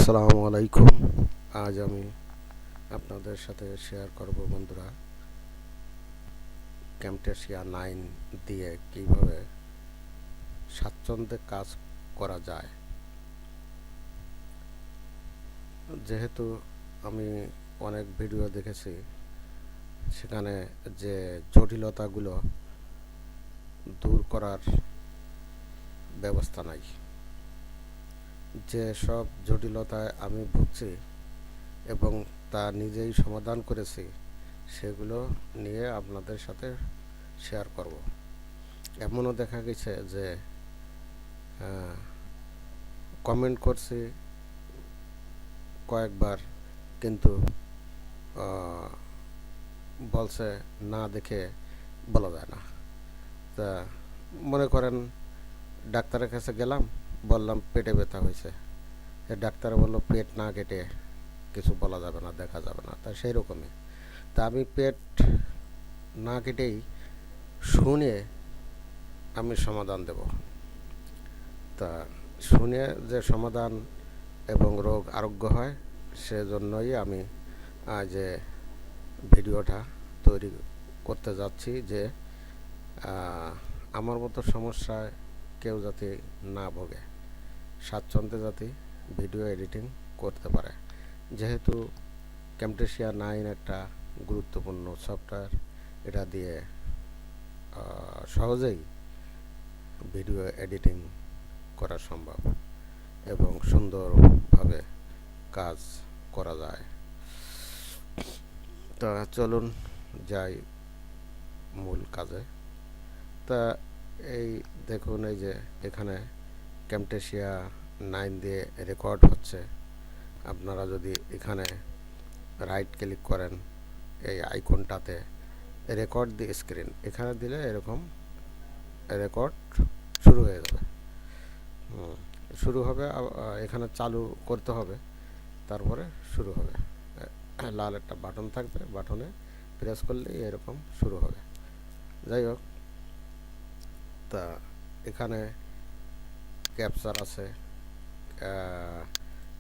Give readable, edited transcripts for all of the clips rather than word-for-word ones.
আসসালামু আলাইকুম। আজ আমি আপনাদের সাথে শেয়ার করব বন্ধুরা, ক্যামটেসিয়া 9 দিয়ে কিভাবে স্বাচ্ছন্দ্যে কাজ করা যায়। যেহেতু আমি অনেক ভিডিও দেখেছি, সেখানে যে জটিলতাগুলো দূর করার ব্যবস্থা নাই, যে সব জটিলতায় আমি ভুগছি এবং তা নিজেই সমাধান করেছি, সেগুলো নিয়ে আপনাদের সাথে শেয়ার করব। এমনও দেখা গেছে যে কমেন্ট করছি কয়েকবার, কিন্তু বলছে না দেখে বলা যায় না। তা মনে করেন ডাক্তারের কাছে গেলাম, বললাম পেটে ব্যথা হয়েছে, ডাক্তার বললো পেট না কেটে কিছু বলা যাবে না, দেখা যাবে না। তা সেই রকমই, তা আমি পেট না কেটেই শুনে আমি সমাধান দেব। তা শুনে যে সমাধান এবং রোগ আরোগ্য হয়, সেজন্যই আমি আজ ভিডিওটা তৈরি করতে যাচ্ছি, যে আমার মতো সমস্যায় কেউ যাতে না ভোগে, স্বাচ্ছন্দ্যে যাতে ভিডিও এডিটিং করতে পারে। যেহেতু ক্যামটেসিয়া 9 একটা গুরুত্বপূর্ণ সফটওয়্যার, এটা দিয়ে সহজেই ভিডিও এডিটিং করা সম্ভব এবং সুন্দরভাবে কাজ করা যায়। তা চলুন যাই মূল কাজে। তা এই দেখুন, এই যে এখানে ক্যামটেসিয়া 9 দিয়ে রেকর্ড হচ্ছে। আপনারা যদি এখানে রাইট ক্লিক করেন এই আইকনটাতে, রেকর্ড দি স্ক্রিন এখানে দিলে এরকম রেকর্ড শুরু হয়ে যাবে। শুরু হবে, এখানে চালু করতে হবে, তারপরে শুরু হবে। লাল একটা বাটন থাকবে, বাটনে প্রেস করলেই এরকম শুরু হবে। যাই হোক, তা এখানে ক্যাপচার আছে,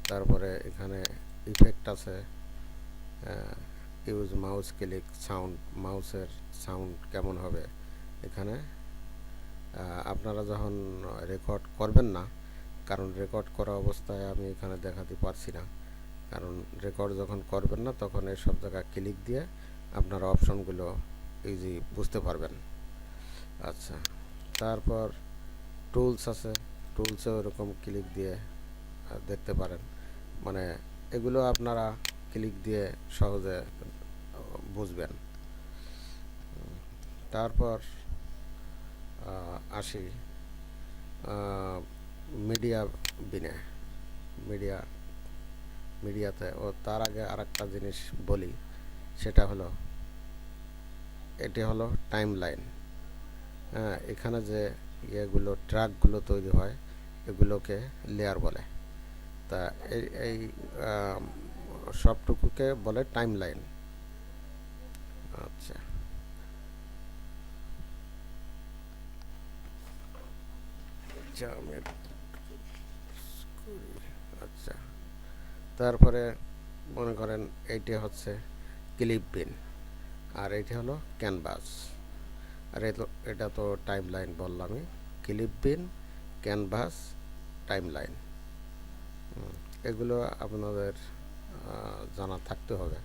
তারপরে এখানে ইফেক্ট আছে, ইউজ মাউস ক্লিক সাউন্ড, মাউসের সাউন্ড কেমন হবে এখানে। আপনারা যখন রেকর্ড করবেন না, কারণ রেকর্ড করা অবস্থায় আমি এখানে দেখাতে পারছি না, কারণ রেকর্ড যখন করবেন না তখন এই সব জায়গায় ক্লিক দিয়ে আপনারা অপশনগুলো ইজি বুঝতে পারবেন। আচ্ছা, তারপর টুলস আছে, টুলসে ওরকম ক্লিক দিয়ে দেখতে পারেন। মানে এগুলো আপনারা ক্লিক দিয়ে সহজে বুঝবেন। তারপর আসি মিডিয়া বিনে, মিডিয়াতে। ও তার আগে আরেকটা জিনিস বলি, সেটা হলো এটি হলো টাইম লাইন। এখানে যে ইয়েগুলো ট্র্যাকগুলো তৈরি হয়, এগুলোকে লেয়ার বলে। তা এই সবটুকুকে বলে টাইম লাইন। আচ্ছা, আচ্ছা, তারপরে মনে করেন এইটি হচ্ছে ক্লিপ বিন, আর এইটি হলো ক্যানভাস। আর এটা তো টাইম লাইন বললামই, ক্লিপ বিন, ক্যানভাস, টাইম লাইন। এগুলো আপনাদের জানা থাকতে হবে,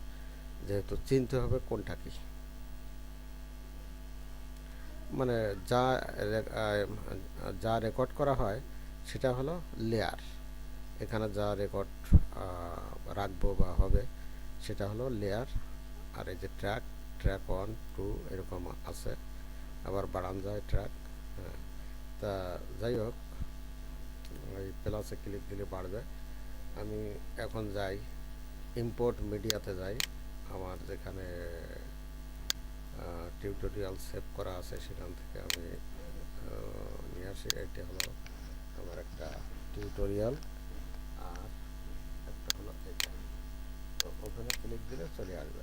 যেহেতু চিনতে হবে কোনটা কি। মানে যা যা রেকর্ড করা হয় সেটা হলো লেয়ার। এখানে যা রেকর্ড রাখবো বা হবে সেটা হলো লেয়ার। আর এই যে ট্র্যাক, ট্র্যাক 1 2 এরকম আছে, আবার বাড়ান যায় ট্র্যাক। হ্যাঁ, তা যাই হোক, ওই প্লাসে ক্লিক দিলে বাড়বে। আমি এখন যাই ইম্পোর্ট মিডিয়াতে যাই, আমার যেখানে টিউটোরিয়াল সেভ করা আছে সেখান থেকে আমি নিয়ে আসি। এটা হলো আমার একটা টিউটোরিয়াল, আর একটা হলো এটা। তো ওখানে ক্লিক দিলে চলে আসবে,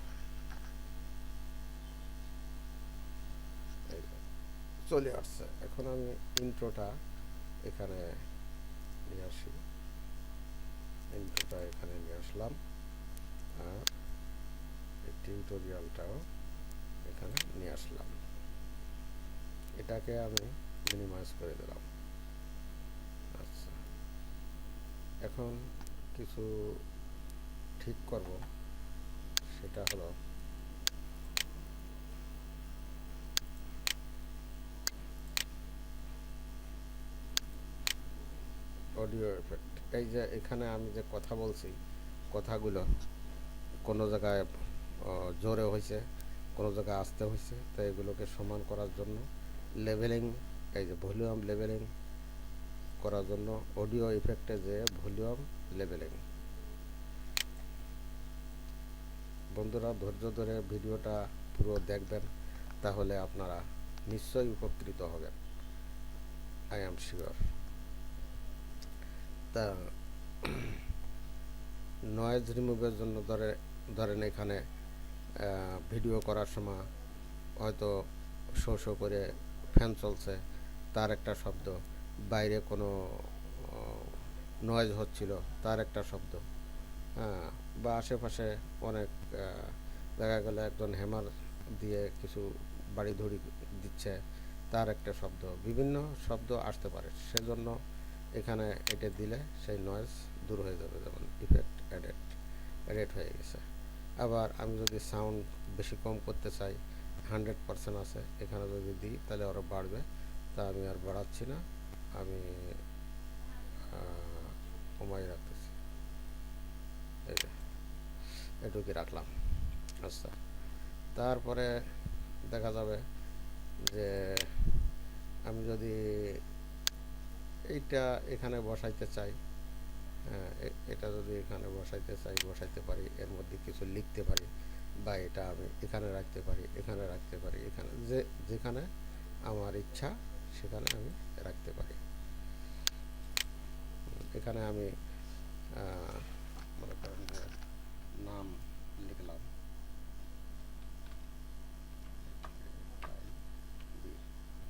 চলে আসছে। এখন আমি ইন্ট্রোটা এখানে নিয়ে আসি। ইন্ট্রোটা এখানে নিয়ে আসলাম, আর এই টিউটোরিয়ালটাও এখানে নিয়ে আসলাম। এটাকে আমি মিনিমাইজ করে দিলাম। আচ্ছা, এখন কিছু ঠিক করব, সেটা হলো অডিও এফেক্ট। এই যে এখানে আমি যে কথা বলছি, কথাগুলো কোনো জায়গায় জোরে হয়েছে, কোনো জায়গায় আস্তে হয়েছে, তো এগুলোকে সমান করার জন্য লেভেলিং, এই যে ভলিউম লেভেলিং করার জন্য অডিও ইফেক্টে যে ভলিউম লেভেলিং। বন্ধুরা ধৈর্য ধরে ভিডিওটা পুরো দেখবেন, তাহলে আপনারা নিশ্চয়ই উপকৃত হবেন, আই অ্যাম শিওর। তা নয়েজ রিমুভের জন্য ধরেন এখানে ভিডিও করার সময় হয়তো শো শো করে ফ্যান চলছে, তার একটা শব্দ, বাইরে কোনো নয়েজ হচ্ছিল, তার একটা শব্দ, হ্যাঁ, বা আশেপাশে অনেক দেখা গেলে একজন হ্যামার দিয়ে কিছু বাড়ি ধরি দিচ্ছে, তার একটা শব্দ, বিভিন্ন শব্দ আসতে পারে। সেজন্য এখানে এটা দিলে সেই নয়েজ দূর হয়ে যাবে, যেমন ইফেক্ট এডেট হয়ে গেছে। আবার আমি যদি সাউন্ড বেশি কম করতে চাই, 100% আছে, এখানে যদি দিই তাহলে আরও বাড়বে, তা আমি আর বাড়াচ্ছি না, আমি কমাই রাখতেছি, এই যে এটুকুই রাখলাম। আচ্ছা, তারপরে দেখা যাবে যে আমি যদি এইটা এখানে বসাইতে চাই, এটা যদি এখানে বসাইতে চাই বসাইতে পারি, এর মধ্যে কিছু লিখতে পারি, বা এটা আমি এখানে রাখতে পারি, এখানে রাখতে পারি, এখানে যেখানে আমার ইচ্ছা সেখানে আমি রাখতে পারি। এখানে আমি মনে করেন যে নাম লিখলাম,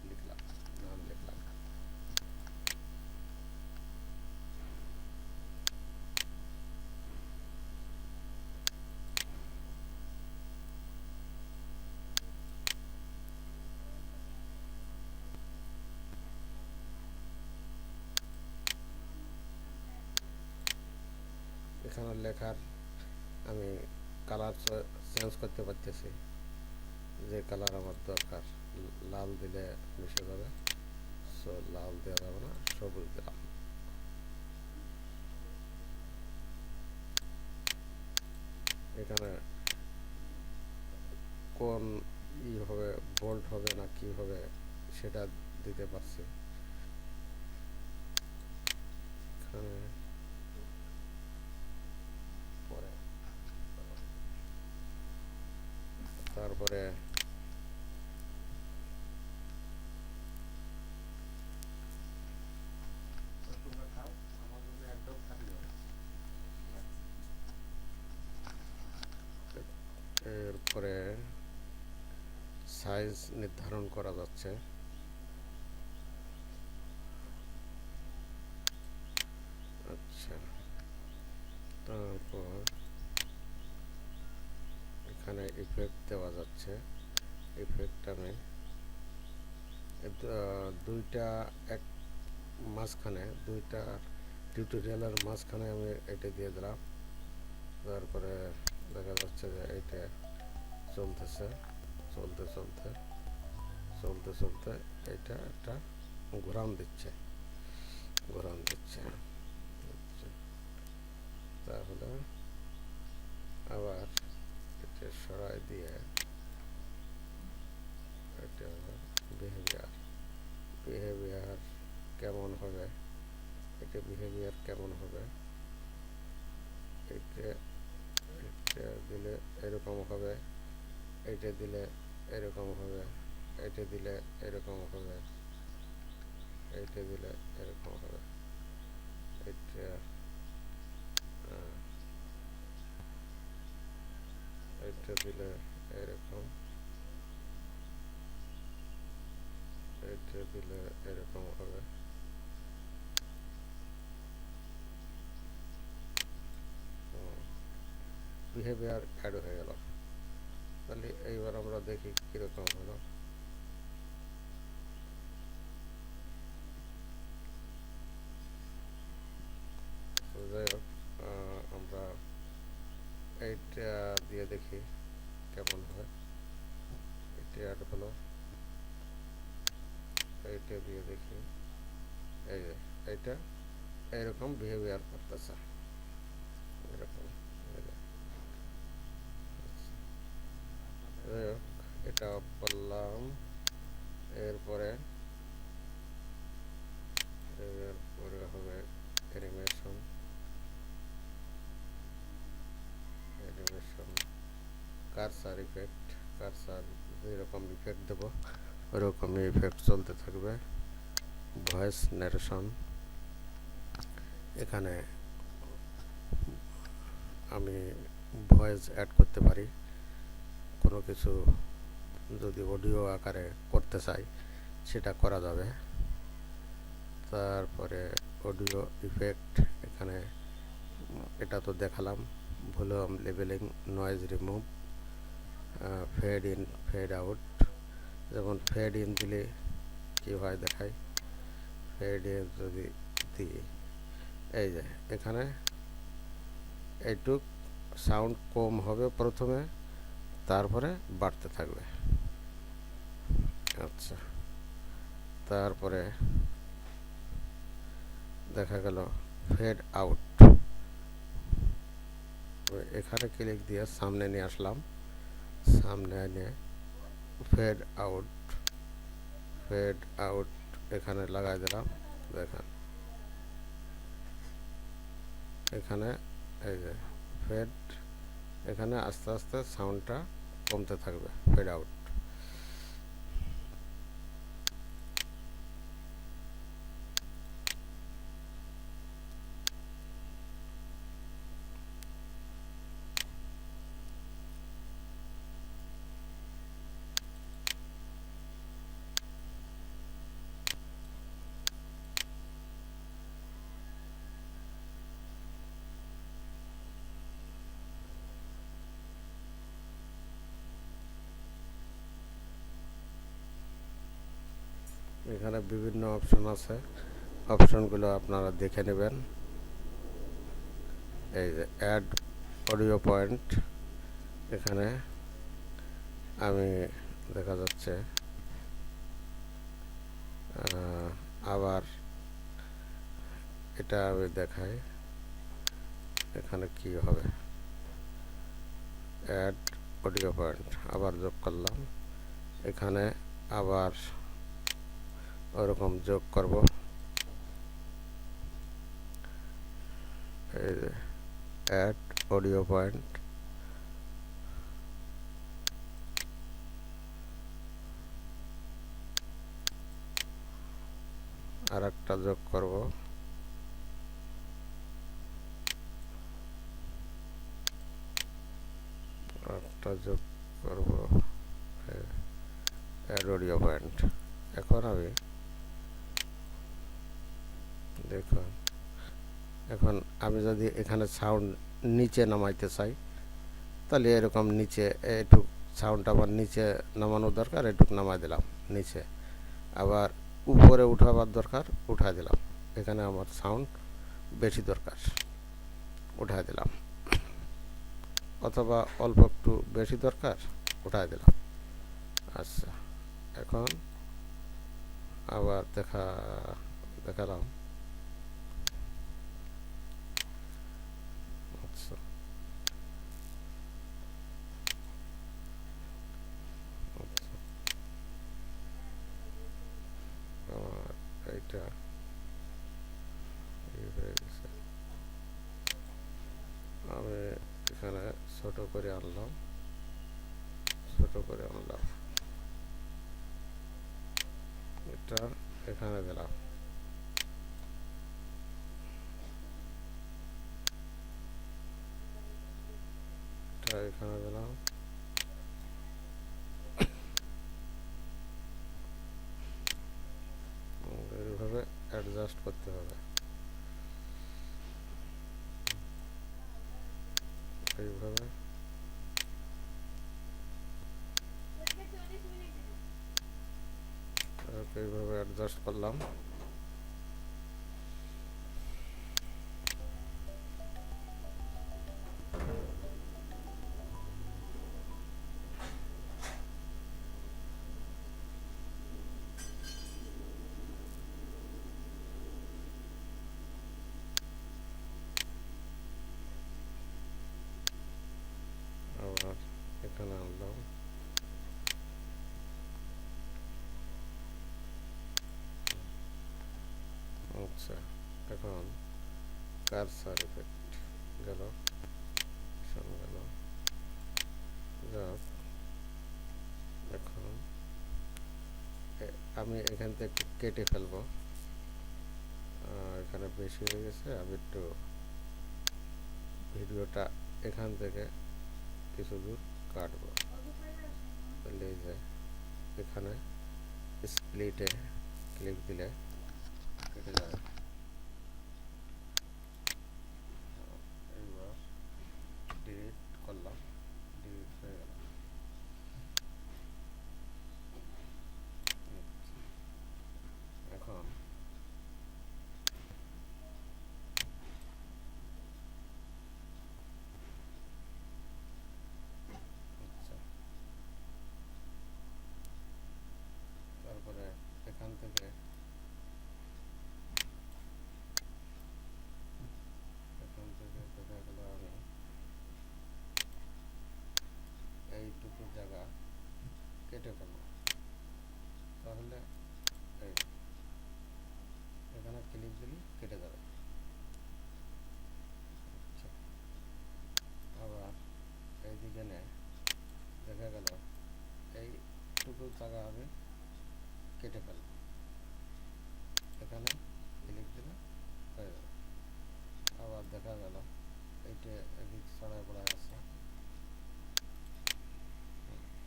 লিখলাম, নাম লিখলাম। এখানে লেখার আমি কালার চেঞ্জ করতে পারতেছি, যে কালার আমার দরকার। লাল দিলে মিশে যাবে, সো লাল দেওয়া যাবে না, সবুজ দিলাম। এখানে কোন হবে, বোল্ড হবে না কি হবে সেটা দিতে পারছি। এখানে পরে তারপরে এরপরে সাইজ নির্ধারণ করা যাচ্ছে। আচ্ছা, তারপর এখানে ইফেক্ট দেওয়া যাচ্ছে। ইফেক্ট আমি দুইটা এক মাঝখানে, দুইটা টিউটোরিয়ালের মাঝখানে আমি এটা দিয়ে দিলাম। তারপরে দেখা যাচ্ছে যে এইটা চলতেছে, চলতে চলতে চলতে চলতে এটা একটা ঘোরান দিচ্ছে, ঘোরান দিচ্ছে। তাহলে আবার এটা সরাই দিয়ে এটা বিহেভিয়ার, বিহেভিয়ার কেমন হবে, এটা বিহেভিয়ার কেমন হবে, এটা এটা দিলে এরকম হবে, এটা দিলে এরকম হবে, এটা দিলে এরকম হবে, এটা দিলে এরকম হবে, এটা এটা দিলে এরকম, এটা দিলে এরকম হবে, বিহেভিয়ার অ্যাড হয়ে গেল। তাহলে এইবার আমরা দেখি কীরকম হলো। যাই হোক, আমরা এইটা দিয়ে দেখি কেমন হয়। এটা অ্যাড হলো, এইটা দিয়ে দেখি। এই যে এইটা এইরকম বিহেভিয়ার করতেছে, এরকম। যাই হোক, এটা অফ করলাম। এরপরে হবে অ্যানিমেশন। Cursor effect. কারসার যেরকম ইফেক্ট দেবো ওরকমই ইফেক্ট চলতে থাকবে। ভয়েস ন্যারেশন, এখানে আমি ভয়েস অ্যাড করতে পারি। কোনো কিছু যদি অডিও আকারে করতে চাই সেটা করা যাবে। তারপরে অডিও ইফেক্ট, এখানে এটা তো দেখালাম। Volume levelling, noise remove, fade in fade out. যেমন ফেড ইন দিলে কী হয় দেখাই। ফেড ইন যদি দিই, এই যে এখানে এইটুক সাউন্ড কম হবে প্রথমে, তারপরে বাড়তে থাকবে। আচ্ছা, তারপরে দেখা গেল ফেড আউট। এখানে ক্লিক দিয়ে সামনে নিয়ে আসলাম। সামনে এনে ফেড আউট, ফেড আউট এখানে লাগাই দিলাম। দেখেন এখানে এই যে ফেড, এখানে আস্তে আস্তে সাউন্ডটা কমতে থাকবে, ফেড আউট। এখানে বিভিন্ন অপশন আছে, অপশনগুলো আপনারা দেখে নেবেন। এই যে অ্যাড অডিও পয়েন্ট, এখানে আমি দেখা যাচ্ছে আবার এটা আমি দেখাই এখানে কি হবে। অ্যাড অডিও পয়েন্ট আবার যোগ করলাম, এখানে আবার ওরকম যোগ করব। এই যে অ্যাড অডিও পয়েন্ট, আর একটা যোগ করব। একটা যোগ করব, অ্যাড অডিও পয়েন্ট। এখন আমি দেখুন, এখন আমি যদি এখানে সাউন্ড নিচে নামাইতে চাই, তাহলে এরকম নিচে একটু সাউন্ড আমার নিচে নামানো দরকার, এটুক নামাই দিলাম নিচে। আবার উপরে উঠাবার দরকার, উঠা দিলাম। এখানে আমার সাউন্ড বেশি দরকার, উঠাই দিলাম। অথবা অল্প একটু বেশি দরকার, উঠাই দিলাম। আচ্ছা, এখন আবার দেখালাম। আচ্ছা, আমার এইটা হয়ে গেছে। আমি এখানে ছোট করে আনলাম, এটা এখানে দিলাম। এটা এখানে দিলাম। এইভাবে অ্যাডজাস্ট করতে হবে, এইভাবে। এইভাবে অ্যাডজাস্ট করলাম। আবার এখানে আনলাম। আচ্ছা, এখন কারসার ইফেক্ট গেল, গেল। যাক, এখন আমি এখান থেকে একটু কেটে ফেলবো। এখানে বেশি হয়ে গেছে, আমি একটু ভিডিওটা এখান থেকে কিছু দূর কাটবো। তাহলে এই যে এখানে স্প্লিটে ক্লিক দিলে কেটে যাবে। এইবার ডিলিট করলাম, ডিলিট হয়ে গেল। এখন তারপরে এখান থেকে দেখা গেল আমি এইটুকু জায়গা কেটে ফেলবো। তাহলে এই এখানে ক্লিক দিলে কেটে যাবে। আচ্ছা, আবার এইদিকে দেখা গেল এইটুকু জায়গা আমি কেটে ফেলব। এখানে ক্লিক দিলে হয়ে যাবে। আবার দেখা গেল এইটা এদিক ছড়ায় পড়া আছে,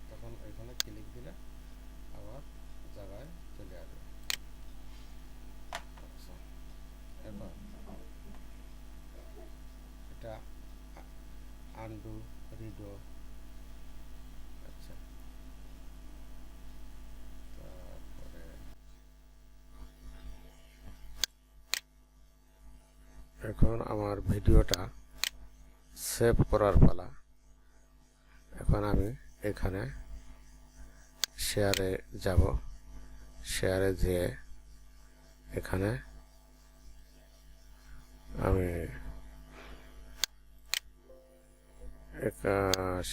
তখন এখানে ক্লিক দিলে আবার জায়গায় চলে আসবে। আচ্ছা, এবার এটা আনডু রিডো। আচ্ছা, তারপরে এখন আমার ভিডিওটা সেভ করার পালা। এখন আমি এখানে শেয়ারে যাব, শেয়ারে যেয়ে এখানে আমি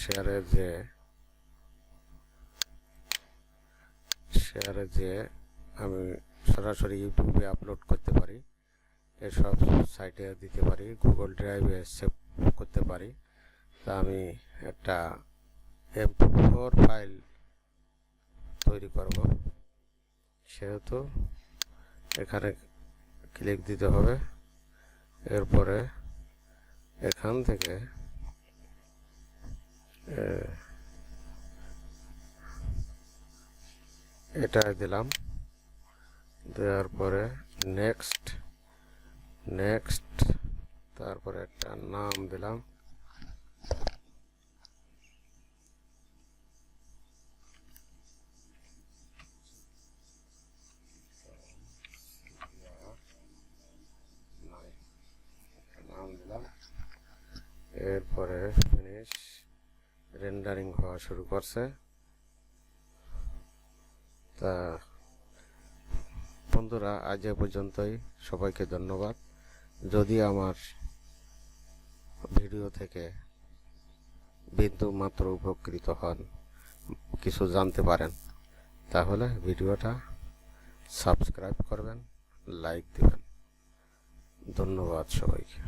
শেয়ারে যেয়ে আমি সরাসরি ইউটিউবে আপলোড করতে পারি, এসব সাইটে দিতে পারি, গুগল ড্রাইভে সেভ করতে পারি। তা আমি একটা MP4 ফাইল তৈরি করব, সেহেতু এখানে ক্লিক দিতে হবে। এরপরে এখান থেকে এটা দিলাম, দেওয়ার পরে নেক্সট, তারপরে একটা নাম দিলাম। এরপরে ফিনিশ, রেন্ডারিং হওয়া শুরু করছে। তা বন্ধুরা, আজ এ পর্যন্তই। সবাইকে ধন্যবাদ। যদি আমার ভিডিও থেকে বিন্দু মাত্র উপকৃত হন, কিছু জানতে পারেন, তাহলে ভিডিওটা সাবস্ক্রাইব করবেন, লাইক দিবেন। ধন্যবাদ সবাইকে।